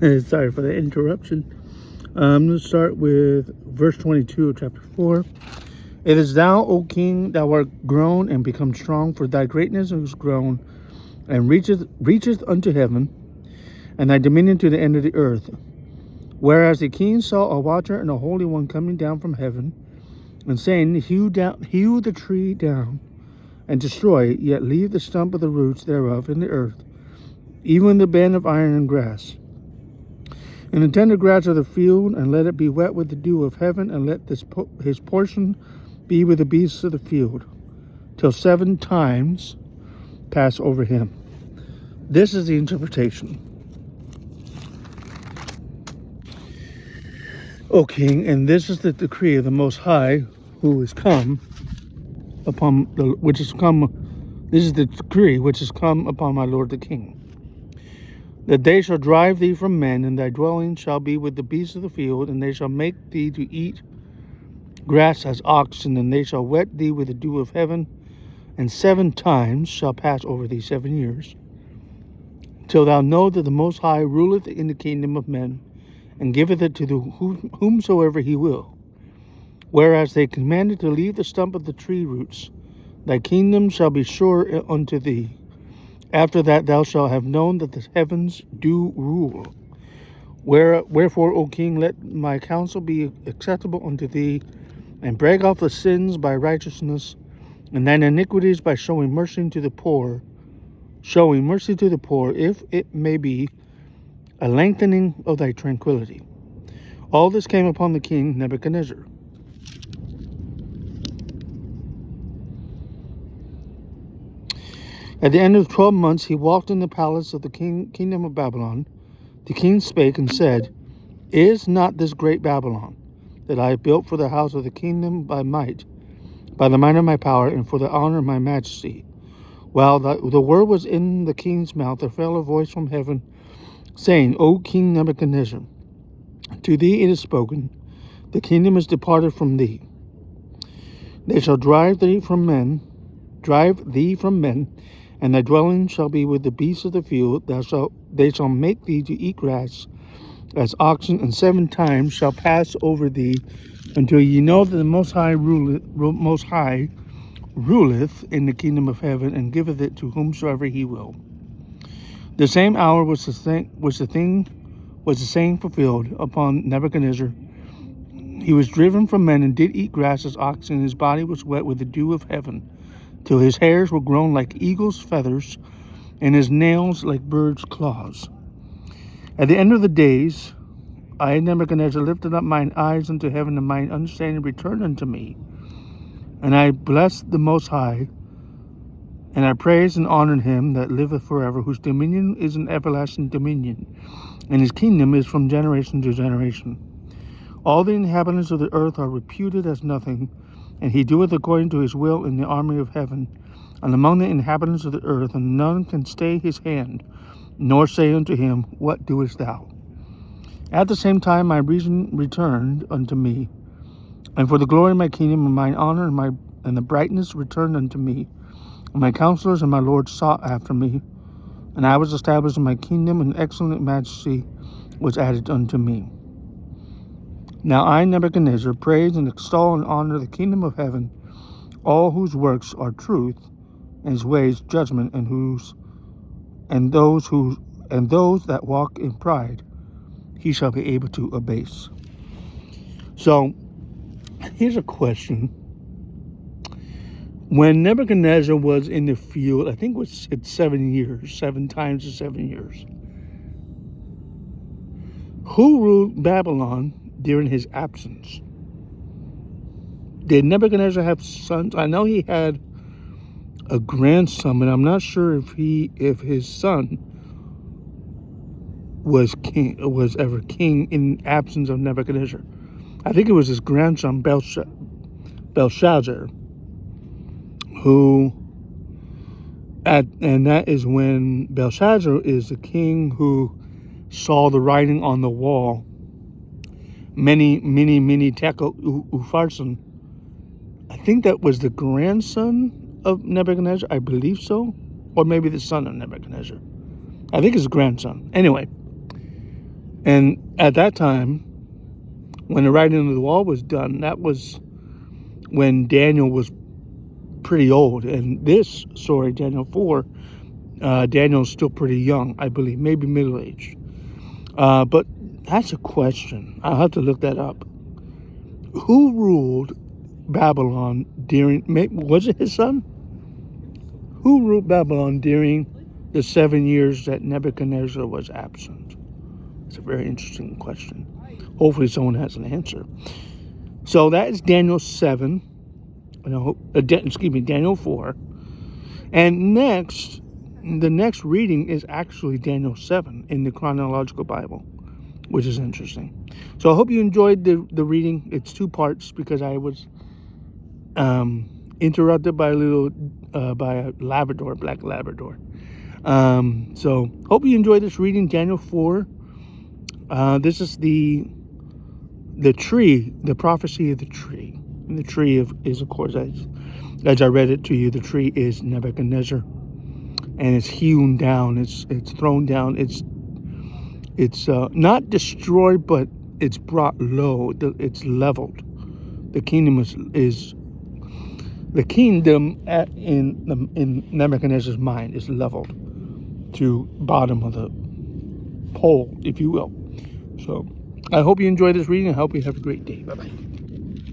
Sorry for the interruption. I'm going to start with verse 22 of chapter 4. It is thou, O king, thou art grown and become strong, for thy greatness is grown and reacheth unto heaven, and thy dominion to the end of the earth. Whereas the king saw a watcher and a holy one coming down from heaven, and saying, hew the tree down, and destroy it, yet leave the stump of the roots thereof in the earth, even the band of iron and grass. And the tender grass of the field, and let it be wet with the dew of heaven, and let his portion be with the beasts of the field, till 7 times pass over him. This is the interpretation. O king, and this is the decree of the Most High, who is come upon this is the decree which is come upon my lord the king, that they shall drive thee from men, and thy dwelling shall be with the beasts of the field, and they shall make thee to eat grass as oxen, and they shall wet thee with the dew of heaven, and 7 times shall pass over thee 7 years, till thou know that the Most High ruleth in the kingdom of men, and giveth it to whomsoever he will. Whereas they commanded to leave the stump of the tree roots, thy kingdom shall be sure unto thee. After that thou shalt have known that the heavens do rule. Wherefore, O king, let my counsel be acceptable unto thee, and break off the sins by righteousness, and thine iniquities by showing mercy to the poor, if it may be a lengthening of thy tranquility. All this came upon the king Nebuchadnezzar. At the end of 12 months he walked in the palace of the kingdom of Babylon. The king spake and said, Is not this great Babylon, that I have built for the house of the kingdom by the might of my power, and for the honor of my majesty? While the word was in the king's mouth, there fell a voice from heaven, saying, O King Nebuchadnezzar, to thee it is spoken, the kingdom is departed from thee. They shall drive thee from men, and thy dwelling shall be with the beasts of the field. They shall make thee to eat grass as oxen, and 7 times shall pass over thee, until ye know that the Most High ruleth in the kingdom of heaven, and giveth it to whomsoever he will. The same hour was the saying fulfilled upon Nebuchadnezzar. He was driven from men and did eat grass as oxen, and his body was wet with the dew of heaven, till his hairs were grown like eagle's feathers, and his nails like birds' claws. At the end of the days, I, Nebuchadnezzar, lifted up mine eyes unto heaven, and mine understanding returned unto me. And I blessed the Most High, and I praised and honored him that liveth forever, whose dominion is an everlasting dominion, and his kingdom is from generation to generation. All the inhabitants of the earth are reputed as nothing, and he doeth according to his will in the army of heaven, and among the inhabitants of the earth, and none can stay his hand, nor say unto him, What doest thou? At the same time my reason returned unto me, and for the glory of my kingdom and mine honor and the brightness returned unto me. And my counselors and my lords sought after me, and I was established in my kingdom, and excellent majesty was added unto me. Now I, Nebuchadnezzar, praise and extol and honor the kingdom of heaven, all whose works are truth, and his ways judgment, and those that walk in pride he shall be able to abase. So here's a question. When Nebuchadnezzar was in the field, I think it's 7 years, 7 times in 7 years. Who ruled Babylon during his absence? Did Nebuchadnezzar have sons? I know he had a grandson, but I'm not sure if his son was ever king in absence of Nebuchadnezzar. I think it was his grandson Belshazzar, and that is when Belshazzar is the king who saw the writing on the wall, many tekel upharsin. I think that was the grandson of Nebuchadnezzar, I believe so, or maybe the son of Nebuchadnezzar. I think it's grandson. Anyway, And at that time, when the writing of the wall was done, that was when Daniel was pretty old. And this story, Daniel 4, Daniel's still pretty young, I believe, maybe middle-aged. But that's a question. I'll have to look that up. Who ruled Babylon during, was it his son? Who ruled Babylon during the 7 years that Nebuchadnezzar was absent? It's a very interesting question. Hopefully someone has an answer. So that is Daniel 7. Daniel 4. And next, the next reading is actually Daniel 7 in the chronological Bible, which is interesting. So I hope you enjoyed the reading. It's 2 parts because I was interrupted by by a Labrador, black Labrador. So hope you enjoyed this reading, Daniel 4. This is the tree, the prophecy of the tree. And the tree is of course, as I read it to you, the tree is Nebuchadnezzar, and it's hewn down. It's thrown down. It's not destroyed, but it's brought low. It's leveled. The kingdom is the kingdom in Nebuchadnezzar's mind is leveled to bottom of the pole, if you will. So I hope you enjoyed this reading. I hope you have a great day. Bye-bye.